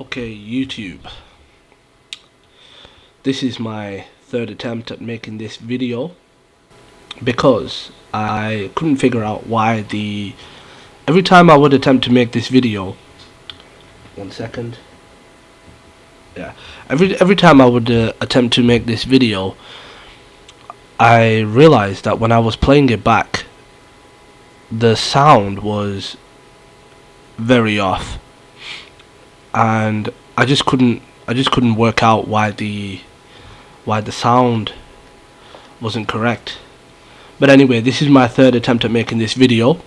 Okay, YouTube. This is my third attempt at making this video because I couldn't figure out why every time I would attempt to make this video. 1 second. Yeah, every time I would attempt to make this video, I realized that when I was playing it back, the sound was very off, and I just couldn't work out why the sound wasn't correct. But anyway, this is my third attempt at making this video,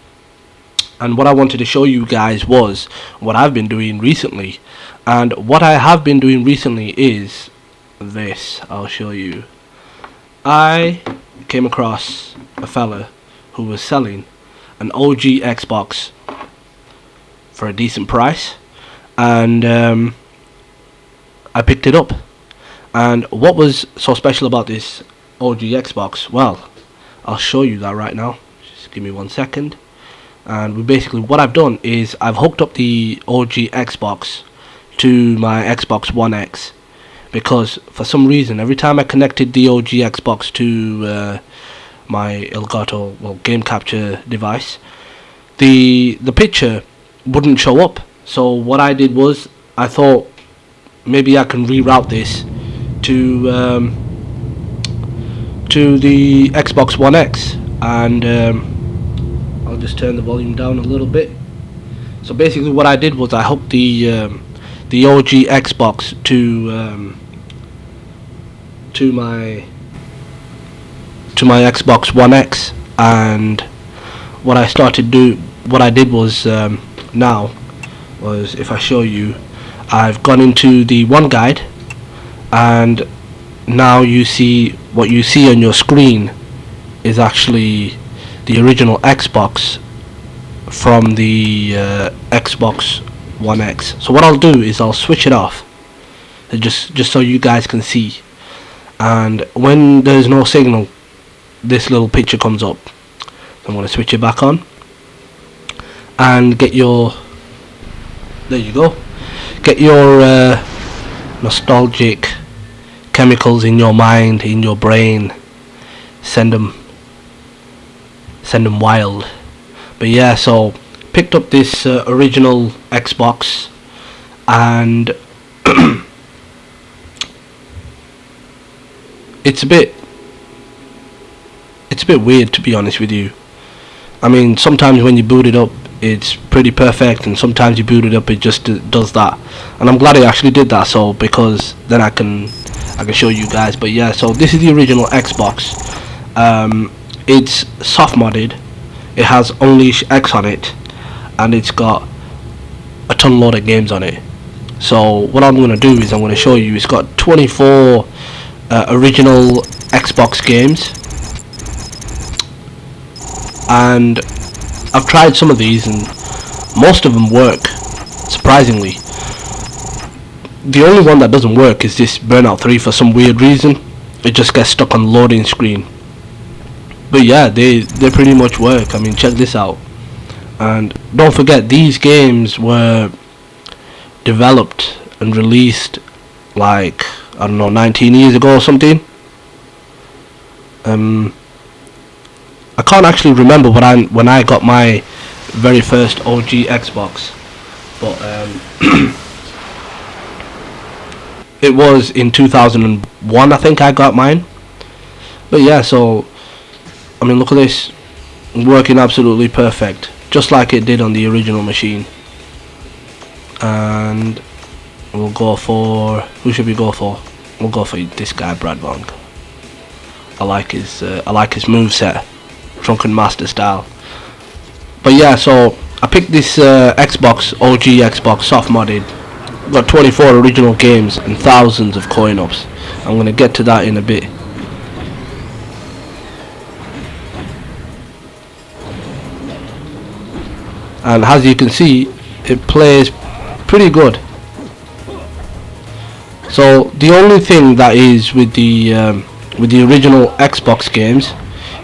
and what I wanted to show you guys was what I've been doing recently. And what I have been doing recently is this. I'll show you. I came across a fella who was selling an OG Xbox for a decent price, and I picked it up. And what was so special about this OG Xbox? Well, I'll show you that right now. Just give me 1 second. And what I've done is I've hooked up the OG Xbox to my Xbox One X, because for some reason every time I connected the OG Xbox to my Elgato game capture device, the picture wouldn't show up. So what I did was I thought maybe I can reroute this to the Xbox One X, and I'll just turn the volume down a little bit. So basically what I did was I hooked the OG Xbox to my Xbox One X, and what I did was if I show you, I've gone into the One Guide, and now what you see on your screen is actually the original Xbox from the Xbox One X. So what I'll do is I'll switch it off, just so you guys can see. And when there's no signal, this little picture comes up. I'm going to switch it back on and there you go. Get your nostalgic chemicals in your mind, in your brain. Send them wild. But yeah, so picked up this original Xbox, and it's a bit weird, to be honest with you. I mean, sometimes when you boot it up it's pretty perfect, and sometimes you boot it up it just does that, and I'm glad it actually did that, so because then I can show you guys. But yeah, so this is the original Xbox. It's soft-modded. It has Unleash X on it, and it's got a ton load of games on it. So what I'm going to do is I'm going to show you, it's got 24 original Xbox games, and I've tried some of these and most of them work, surprisingly. The only one that doesn't work is this Burnout 3 for some weird reason. It just gets stuck on the loading screen. But yeah, they pretty much work. I mean, check this out. And don't forget, these games were developed and released like, I don't know, 19 years ago or something. I can't actually remember when I got my very first OG Xbox, but it was in 2001 I think I got mine. But yeah, so I mean, look at this, working absolutely perfect, just like it did on the original machine. And we'll go for, who should we go for? We'll go for this guy, Brad Von. I like his moveset, Drunken Master style. But yeah, so I picked this Xbox, OG Xbox, soft-modded. Got 24 original games and thousands of coin-ups. I'm going to get to that in a bit. And as you can see, it plays pretty good. So the only thing that is with the original Xbox games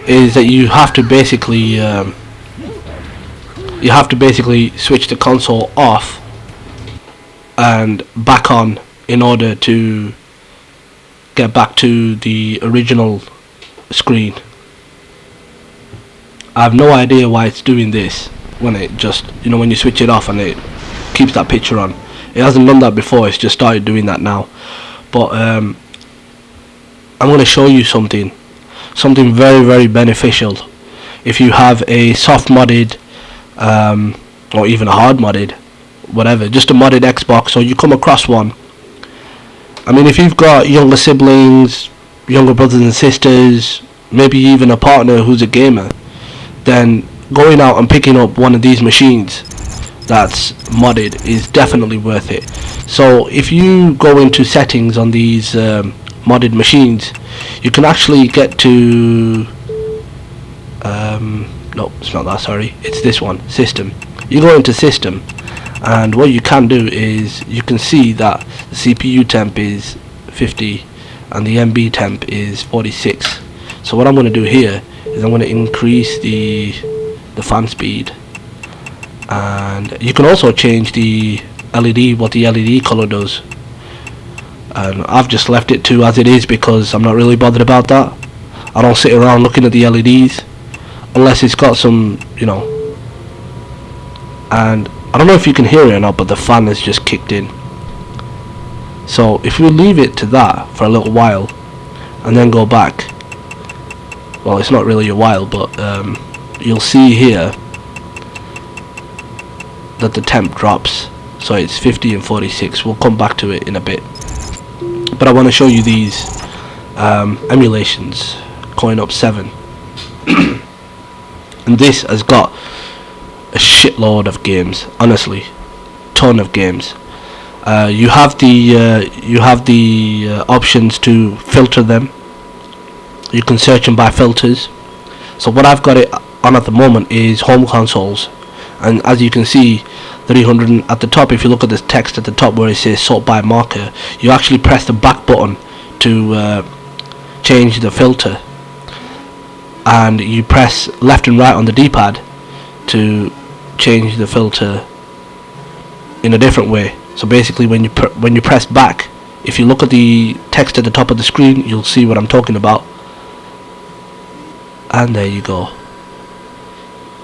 is that you have to basically switch the console off and back on in order to get back to the original screen. I have no idea why it's doing this when it just, when you switch it off and it keeps that picture on. It hasn't done that before, it's just started doing that now. But I'm going to show you something very, very beneficial. If you have a soft modded or even a hard modded, whatever, just a modded Xbox, or you come across one. I mean, if you've got younger siblings, younger brothers and sisters, maybe even a partner who's a gamer, then going out and picking up one of these machines that's modded is definitely worth it. So if you go into settings on these modded machines, you can actually get to no, it's not that, sorry, it's this one, system. You go into system, and what you can do is you can see that the CPU temp is 50 and the MB temp is 46. So what I'm going to do here is I'm going to increase the fan speed, and you can also change the LED, what the LED color does, and I've just left it to as it is because I'm not really bothered about that. I don't sit around looking at the LEDs unless it's got some, and I don't know if you can hear it or not, but the fan has just kicked in. So if we leave it to that for a little while and then go back, well, it's not really a while, but you'll see here that the temp drops, so it's 50 and 46. We'll come back to it in a bit, but I want to show you these emulations. Coin up 7 and this has got a shitload of games, honestly, ton of games. You have the options to filter them. You can search them by filters. So what I've got it on at the moment is home consoles, and as you can see, 300 at the top. If you look at the text at the top where it says sort by marker, you actually press the back button to change the filter, and you press left and right on the D-pad to change the filter in a different way. So basically when you press back, if you look at the text at the top of the screen, you'll see what I'm talking about. And there you go.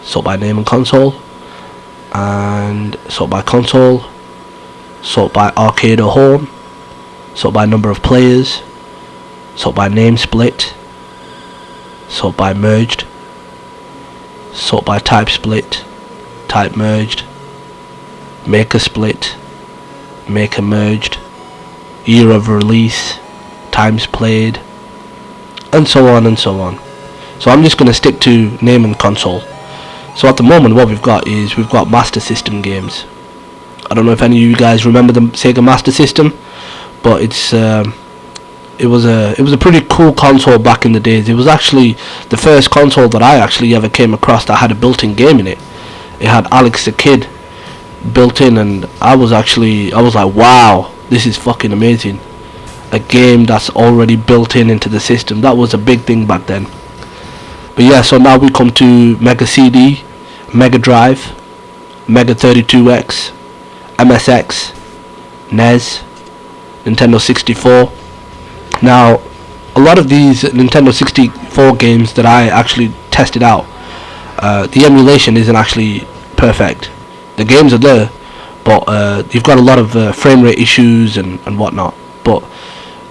Sort by name and console, and sort by console, sort by arcade or home, sort by number of players, sort by name split, sort by merged, sort by type split, type merged, maker split, maker merged, year of release, times played, and so on and so on. So I'm just going to stick to name and console. So at the moment what we've got is we've got Master System games. I don't know if any of you guys remember the Sega Master System, but it was a pretty cool console back in the days. It was actually the first console that I actually ever came across that had a built-in game in it. It had Alex the Kid built in, and I was like, wow, this is fucking amazing. A game that's already built into the system. That was a big thing back then. But yeah, so now we come to Mega CD, Mega Drive, Mega 32X, MSX, NES, Nintendo 64. Now, a lot of these Nintendo 64 games that I actually tested out, the emulation isn't actually perfect. The games are there, but you've got a lot of frame rate issues and whatnot. But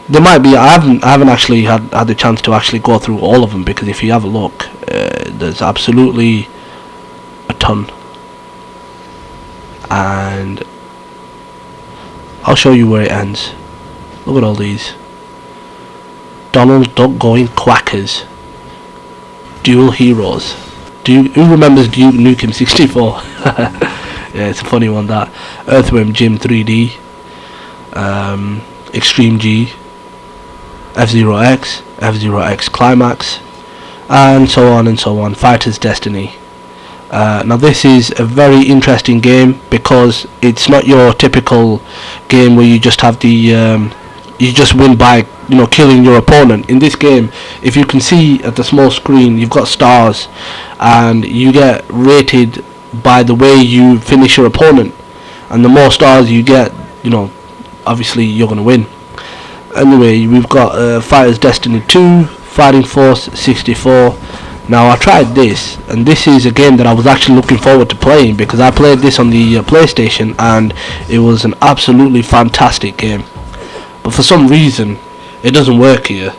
there might be. I haven't actually had the chance to actually go through all of them, because if you have a look, there's absolutely a ton, and I'll show you where it ends. Look at all these. Donald Duck Going Quackers, Dual Heroes. Who remembers Duke Nukem 64? Yeah, it's a funny one, that. Earthworm Jim 3D, Extreme G, F-Zero X, F-Zero X Climax, and so on and so on. Fighter's Destiny. Now this is a very interesting game because it's not your typical game where you just have the you just win by killing your opponent. In this game, if you can see at the small screen, you've got stars, and you get rated by the way you finish your opponent, and the more stars you get, obviously you're gonna win. Anyway, we've got Fighters Destiny 2, Fighting Force 64. Now I tried this, and this is a game that I was actually looking forward to playing, because I played this on the PlayStation, and it was an absolutely fantastic game. But for some reason, it doesn't work here.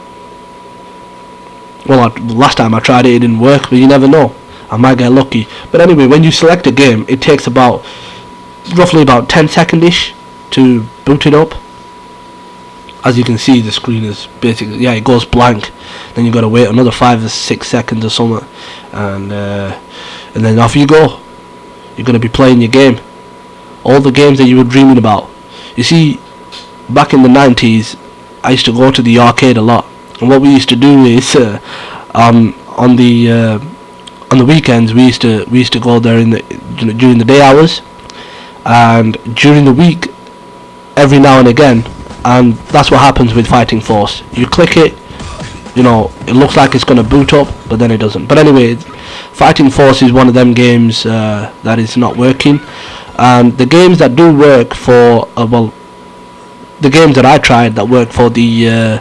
Well, last time I tried it, it didn't work, but you never know. I might get lucky. But anyway, when you select a game, it takes roughly about 10 seconds-ish to boot it up. As you can see, the screen is basically, it goes blank. Then you got to wait another 5 or 6 seconds or something, and then off you go. You're going to be playing your game, all the games that you were dreaming about. You see, back in the 90s, I used to go to the arcade a lot, and what we used to do is on the weekends we used to go there during the day hours, and during the week every now and again. And that's what happens with Fighting Force. You click it, it looks like it's going to boot up, but then it doesn't. But anyway, Fighting Force is one of them games that is not working. And the games that do work for, the games that I tried that work for the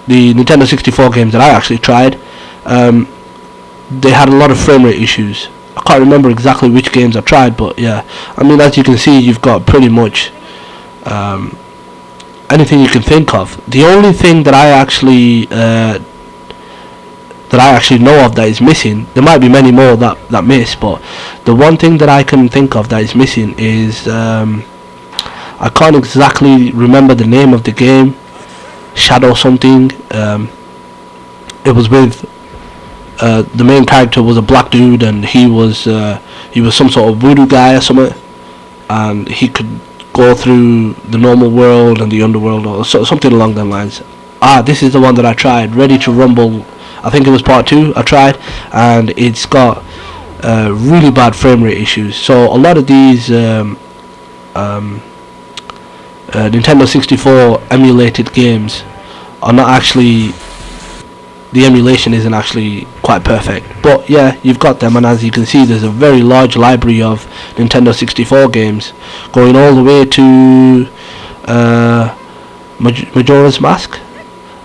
Nintendo 64 games that I actually tried, they had a lot of frame rate issues. I can't remember exactly which games I tried, but yeah, I mean, as you can see, you've got pretty much anything you can think of. The only thing that I actually know of that is missing, there might be many more that miss, but the one thing that I can think of that is missing is I can't exactly remember the name of the game. Shadow something. It was with the main character was a black dude, and he was some sort of voodoo guy or something, and he could go through the normal world and the underworld, or something along those lines. This is the one that I tried, Ready to Rumble. I think it was part 2 I tried, and it's got really bad frame rate issues. So a lot of these Nintendo 64 emulated games are not actually, the emulation isn't actually quite perfect. But yeah, you've got them, and as you can see, there's a very large library of Nintendo 64 games, going all the way to Majora's Mask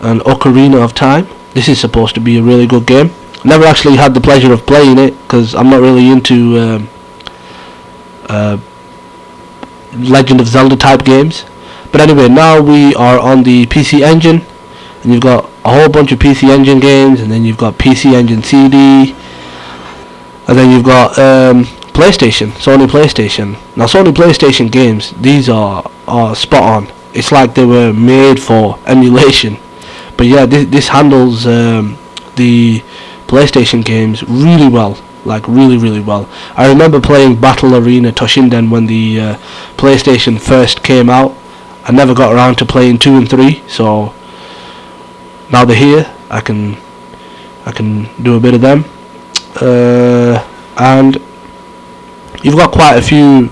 and Ocarina of Time. This is supposed to be a really good game. Never actually had the pleasure of playing it, because I'm not really into Legend of Zelda type games. But anyway, now we are on the PC Engine, and you've got a whole bunch of PC Engine games, and then you've got PC Engine CD, and then you've got PlayStation, Sony PlayStation. Now Sony PlayStation games, these are spot on. It's like they were made for emulation. But yeah, this handles the PlayStation games really well, like really well. I remember playing Battle Arena Toshinden when the PlayStation first came out. I never got around to playing 2 and 3, so now they're here. I can do a bit of them, and you've got quite a few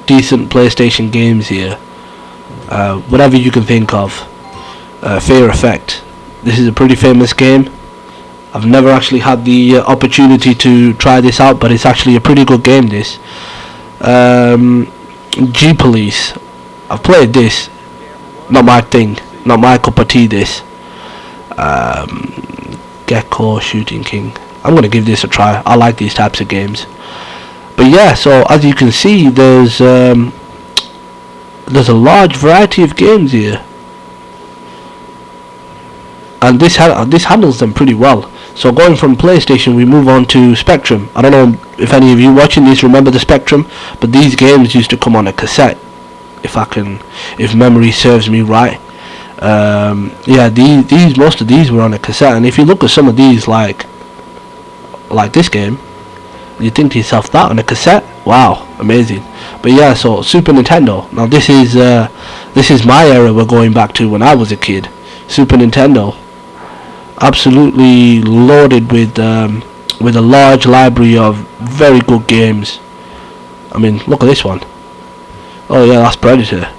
decent PlayStation games here. Whatever you can think of. Fear Effect. This is a pretty famous game. I've never actually had the opportunity to try this out, but it's actually a pretty good game, this. G-Police. I've played this. Not my thing. Not my cup of tea, this. Gecko Shooting King. I'm going to give this a try. I like these types of games. But yeah, so as you can see, there's a large variety of games here. And this handles them pretty well. So going from PlayStation, we move on to Spectrum. I don't know if any of you watching this remember the Spectrum, but these games used to come on a cassette, if memory serves me right. Yeah, most of these were on a cassette, and if you look at some of these, like this game, you think to yourself, that on a cassette? Wow, amazing. But yeah, so Super Nintendo. Now this is my era we're going back to when I was a kid. Super Nintendo, absolutely loaded with a large library of very good games. I mean, look at this one. Oh yeah, that's Predator,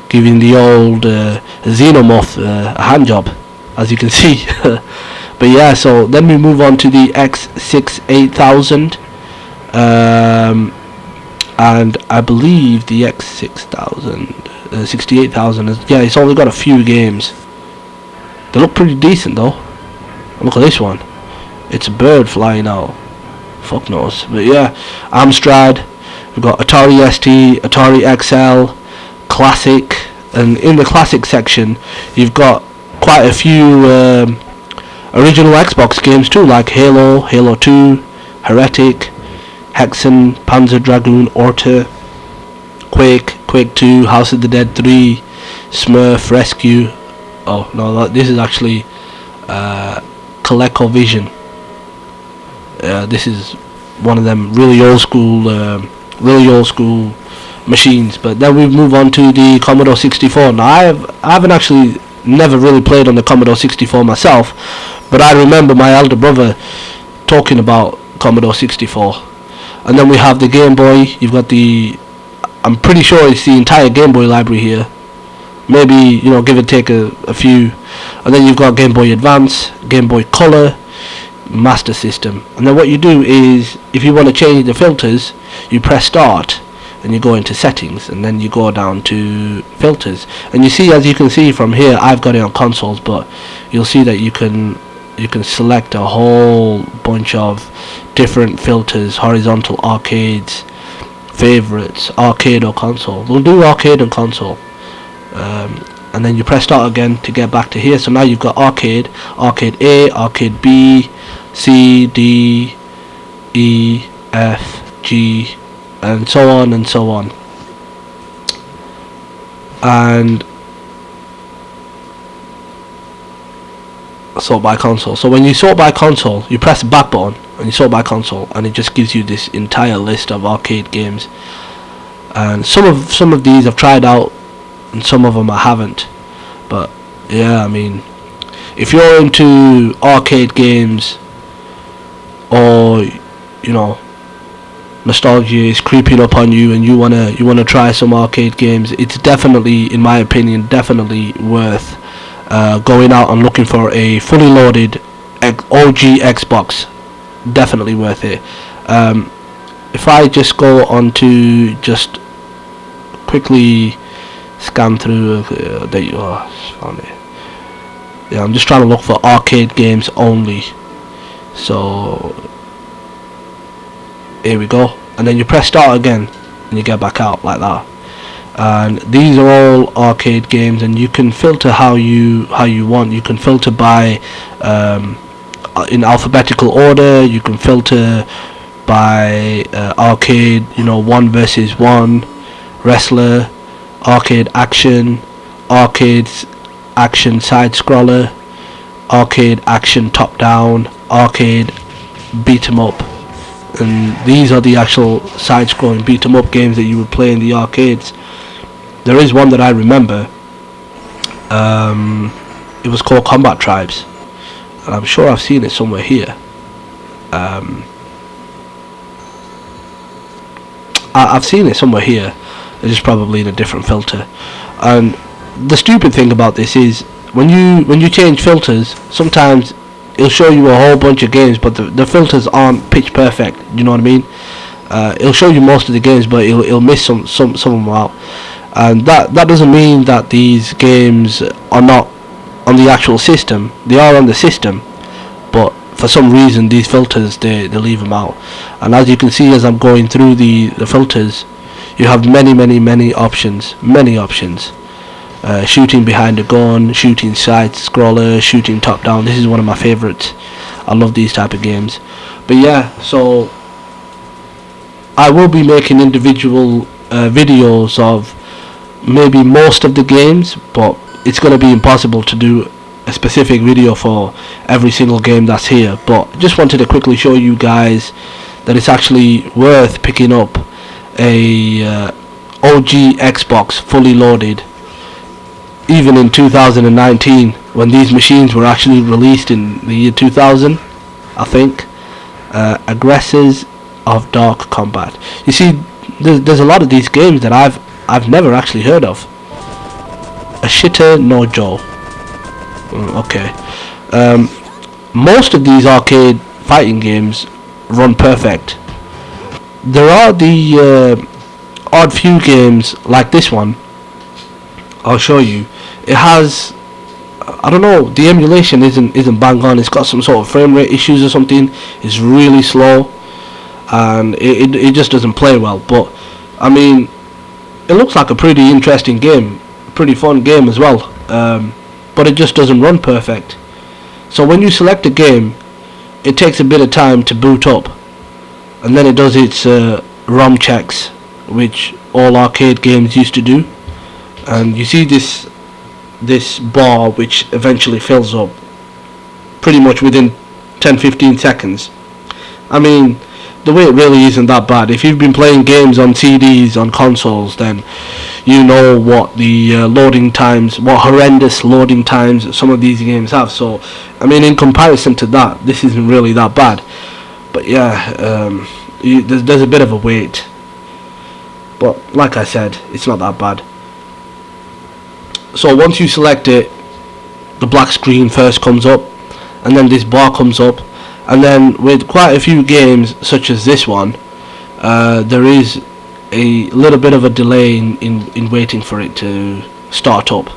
giving the old Xenomorph a hand job, as you can see. But yeah, so then we move on to the X6 8000, and I believe the X6000, 68,000 is, yeah, it's only got a few games. They look pretty decent though. Look at this one. It's a bird flying out. Fuck knows. But yeah, Amstrad. We've got Atari ST, Atari XL, Classic, and in the Classic section, you've got quite a few original Xbox games too, like Halo, Halo 2, Heretic, Hexen, Panzer Dragoon, Orta, Quake, Quake 2, House of the Dead 3, Smurf, Rescue. Oh no, this is actually ColecoVision. This is one of them really old school machines. But then we move on to the Commodore 64. Now I haven't actually never really played on the Commodore 64 myself, but I remember my elder brother talking about Commodore 64. And then we have the Game Boy. You've got the, I'm pretty sure it's the entire Game Boy library here, maybe, you know, give or take a few. And then you've got Game Boy Advance, Game Boy Color, Master System. And then what you do is, if you want to change the filters, you press start and you go into settings, and then you go down to filters, and you see, as you can see from here, I've got it on consoles, but you'll see that you can select a whole bunch of different filters: horizontal, arcades, favorites, arcade or console. We'll do arcade and console. And then you press start again to get back to here. So now you've got arcade, arcade A, arcade B, C, D, E, F, G, and so on and so on. And sort by console. So when you sort by console, you press the back button and you sort by console, and it just gives you this entire list of arcade games. And some of these I've tried out, and some of them I haven't. But yeah, I mean, if you're into arcade games, or you know, nostalgia is creeping up on you and you wanna try some arcade games, it's definitely, in my opinion, definitely worth going out and looking for a fully loaded OG Xbox. Definitely worth it. If I just go on to just quickly scan through, there you are, found it. Yeah, I'm just trying to look for arcade games only. So here we go, and then you press start again and you get back out like that. And these are all arcade games, and you can filter how you want. You can filter by in alphabetical order. You can filter by arcade, you know, 1 versus 1, wrestler, arcade action, arcade action side scroller, arcade action top down, arcade beat 'em up. And these are the actual side scrolling beat 'em up games that you would play in the arcades. There is one that I remember, it was called Combat Tribes, and I'm sure I've seen it somewhere here. I've seen it somewhere here. It's just probably in a different filter. And the stupid thing about this is, when you change filters, sometimes it'll show you a whole bunch of games, but the filters aren't pitch perfect. You know what I mean? It'll show you most of the games, but it'll miss some of them out. And that doesn't mean that these games are not on the actual system. They are on the system, but for some reason these filters, they leave them out. And as you can see, as I'm going through the filters, you have many options. Shooting behind a gun, shooting side scroller, shooting top down. This is one of my favorites. I love these type of games. But yeah, so I will be making individual videos of maybe most of the games, but it's going to be impossible to do a specific video for every single game that's here. But just wanted to quickly show you guys that it's actually worth picking up a OG Xbox fully loaded, even in 2019, when these machines were actually released in the year 2000, I think. Aggressors of Dark Combat. You see, there's a lot of these games that I've never actually heard of. A Shitter No Joe. Okay. Most of these arcade fighting games run perfect. There are the odd few games like this one, I'll show you, it has, I don't know, the emulation isn't bang on. It's got some sort of frame rate issues or something. It's really slow, and it just doesn't play well. But I mean, it looks like a pretty interesting game, pretty fun game as well. But it just doesn't run perfect. So when you select a game, it takes a bit of time to boot up, and then it does its ROM checks, which all arcade games used to do. And you see this bar which eventually fills up pretty much within 10-15 seconds. I mean, the way it really isn't that bad. If you've been playing games on CDs, on consoles, then you know what the loading times, what horrendous loading times some of these games have. So, I mean, in comparison to that, this isn't really that bad. But yeah, there's a bit of a wait. But like I said, it's not that bad. So once you select it, the black screen first comes up, and then this bar comes up, and then with quite a few games such as this one, there is a little bit of a delay in waiting for it to start up.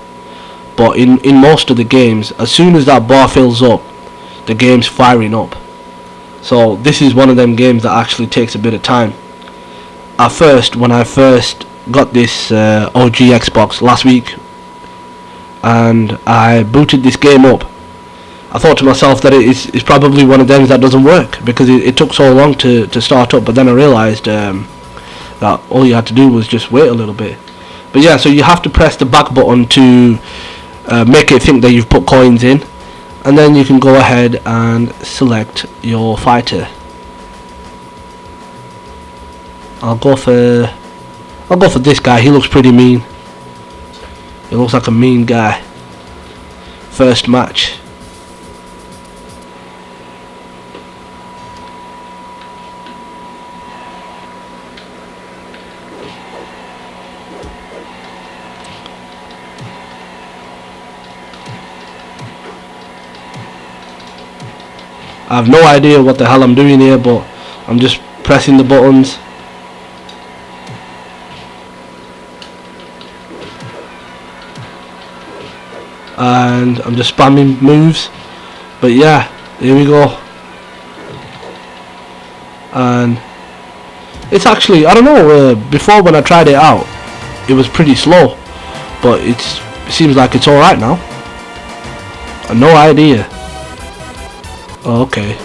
But in most of the games, as soon as that bar fills up, the game's firing up. So this is one of them games that actually takes a bit of time. At first, when I first got this OG Xbox last week, and I booted this game up, I thought to myself that it's probably one of them that doesn't work, because it took so long to start up. But then I realised that all you had to do was just wait a little bit. But yeah, so you have to press the back button to make it think that you've put coins in, and then you can go ahead and select your fighter. I'll go for this guy. He looks pretty mean. He looks like a mean guy. First match. I have no idea what the hell I'm doing here, but I'm just pressing the buttons. And I'm just spamming moves. But yeah, here we go. And it's actually, I don't know, before when I tried it out, it was pretty slow, but it seems like it's alright now. I have no idea. Oh, okay.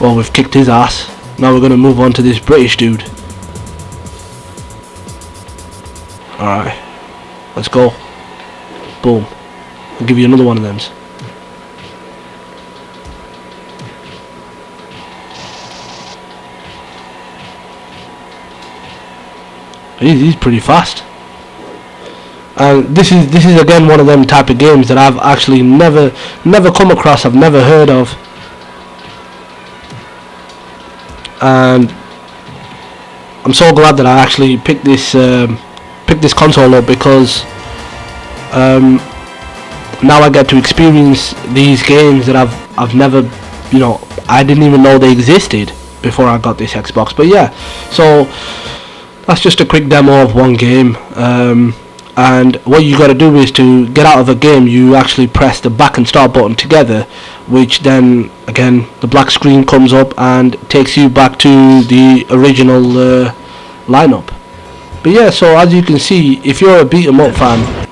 Well, we've kicked his ass. Now we're gonna move on to this British dude. Alright, let's go. Boom. I'll give you another one of them. He's pretty fast. And this is again one of them type of games that I've actually never come across. I've never heard of. And I'm so glad that I actually picked this console up, because now I get to experience these games that I've never, you know, I didn't even know they existed before I got this Xbox. But yeah, so that's just a quick demo of one game. And what you got to do is, to get out of a game, you actually press the back and start button together, which then again the black screen comes up and takes you back to the original lineup. But yeah, so as you can see, if you're a beat 'em up fan,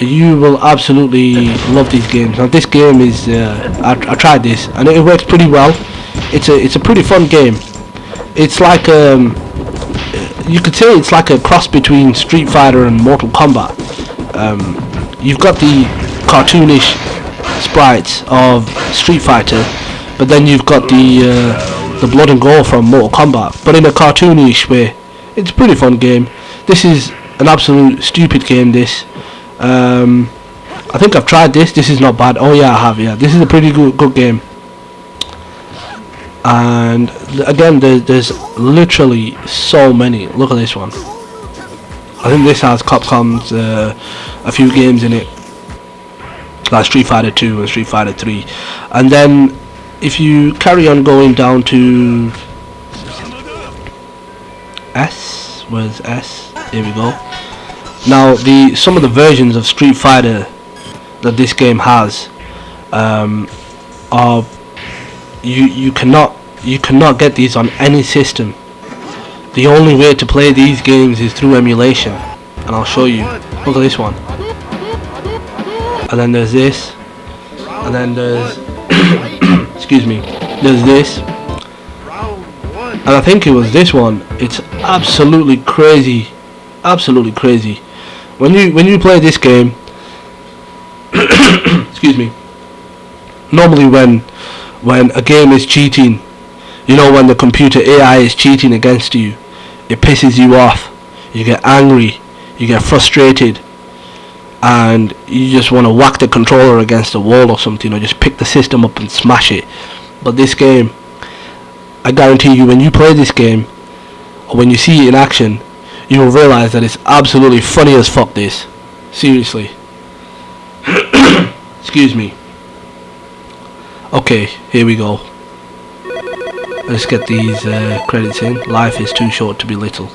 you will absolutely love these games. Now this game is I tried this and it works pretty well. It's a pretty fun game. It's like you could say it's like a cross between Street Fighter and Mortal Kombat. You've got the cartoonish sprites of Street Fighter, but then you've got the blood and gore from Mortal Kombat, but in a cartoonish way. It's a pretty fun game. This is an absolute stupid game, this. I think I've tried this. This is not bad. Oh yeah, I have. Yeah, this is a pretty good game. And again, there's literally so many. Look at this one. I think this has Capcom's a few games in it, like Street Fighter 2 and Street Fighter 3. And then if you carry on going down to S, Where's S? Here we go. Now some of the versions of Street Fighter that this game has are you cannot get these on any system. The only way to play these games is through emulation, and I'll show you. Look at this one, and then there's this, and then there's excuse me, there's this, and I think it was this one. It's absolutely crazy, absolutely crazy. When you play this game, excuse me, normally when a game is cheating, you know, when the computer AI is cheating against you, it pisses you off, you get angry, you get frustrated, and you just want to whack the controller against the wall or something, or just pick the system up and smash it. But this game, I guarantee you, when you play this game, or when you see it in action, you will realize that it's absolutely funny as fuck. This, seriously. Excuse me. Okay, here we go. Let's get these credits in. Life is too short to be little.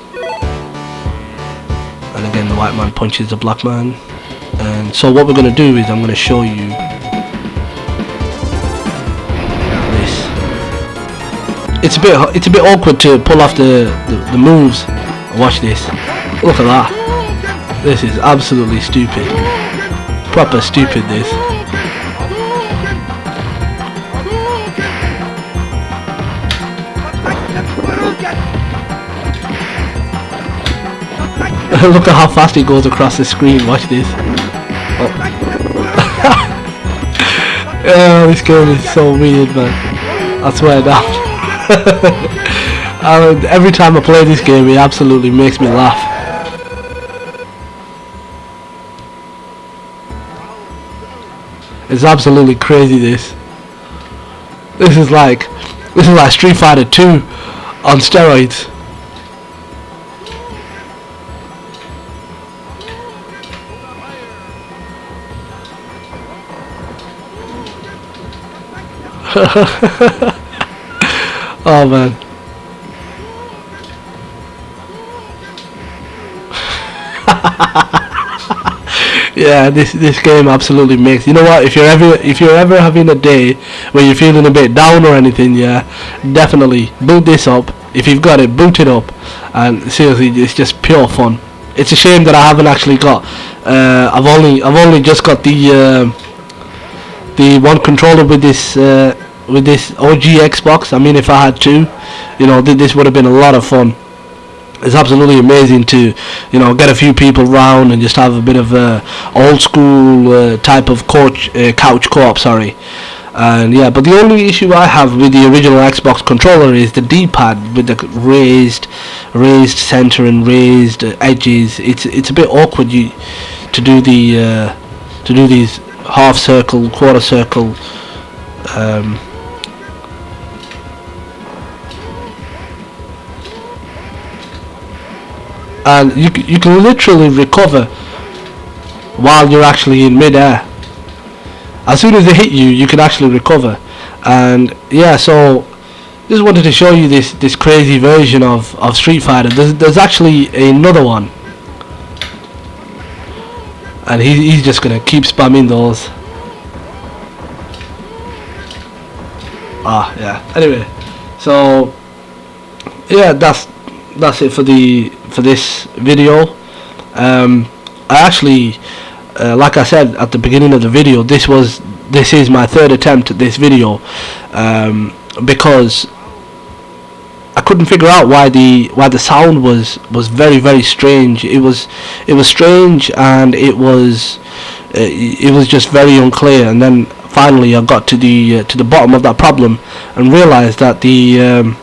And again, the white man punches the black man. And so what we're going to do is I'm going to show you this. It's a bit awkward to pull off the moves. Watch this. Look at that. This is absolutely stupid. Proper stupid, this. Look at how fast it goes across the screen. Watch this. Oh. Oh, this game is so weird, man. I swear down. Every time I play this game, it absolutely makes me laugh. It's absolutely crazy. This is like Street Fighter 2 on steroids. Oh man. Yeah, this game absolutely makes, you know what, if you're ever having a day where you're feeling a bit down or anything, yeah, definitely boot this up. If you've got it, boot it up, and seriously, it's just pure fun. It's a shame that I haven't actually got I've only just got the one controller with this OG Xbox. I mean, if I had two, you know, this would have been a lot of fun. It's absolutely amazing to, you know, get a few people round and just have a bit of old school type of couch co-op, sorry. And yeah, but the only issue I have with the original Xbox controller is the D-pad with the raised center and raised edges. It's a bit awkward to do these half circle, quarter circle and you can literally recover while you're actually in mid-air. As soon as they hit you, you can actually recover. And yeah, so just wanted to show you this crazy version of Street Fighter. There's actually another one, and he's just gonna keep spamming those. Yeah, anyway, so yeah, that's it for this video. I actually, like I said at the beginning of the video, this is my third attempt at this video, because I couldn't figure out why the sound was very, very strange. It was strange, and it was just very unclear. And then finally I got to the bottom of that problem and realized that the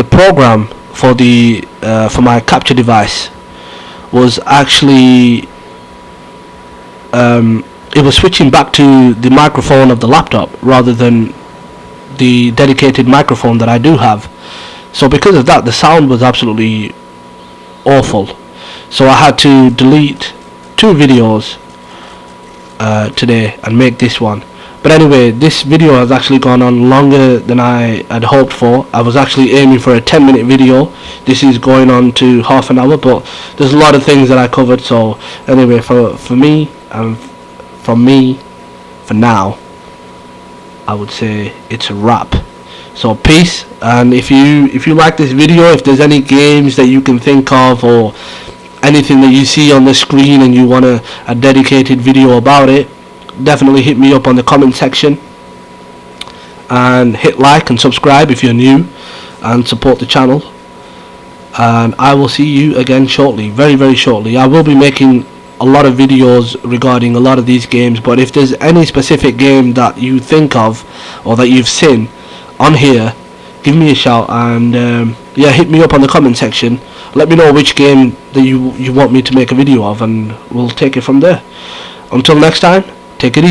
program for my capture device was actually it was switching back to the microphone of the laptop rather than the dedicated microphone that I do have. So because of that, the sound was absolutely awful. So I had to delete 2 videos today and make this one. But anyway, this video has actually gone on longer than I had hoped for. I was actually aiming for a 10-minute video. This is going on to half an hour, but there's a lot of things that I covered. So anyway, for me and from me, for now, I would say it's a wrap. So peace. And if you like this video, if there's any games that you can think of or anything that you see on the screen and you want a dedicated video about it, definitely hit me up on the comment section, and hit like and subscribe if you're new, and support the channel. And I will see you again shortly, very very shortly. I will be making a lot of videos regarding a lot of these games, but if there's any specific game that you think of or that you've seen on here, give me a shout, and yeah, hit me up on the comment section. Let me know which game that you want me to make a video of, and we'll take it from there. Until next time, take it easy.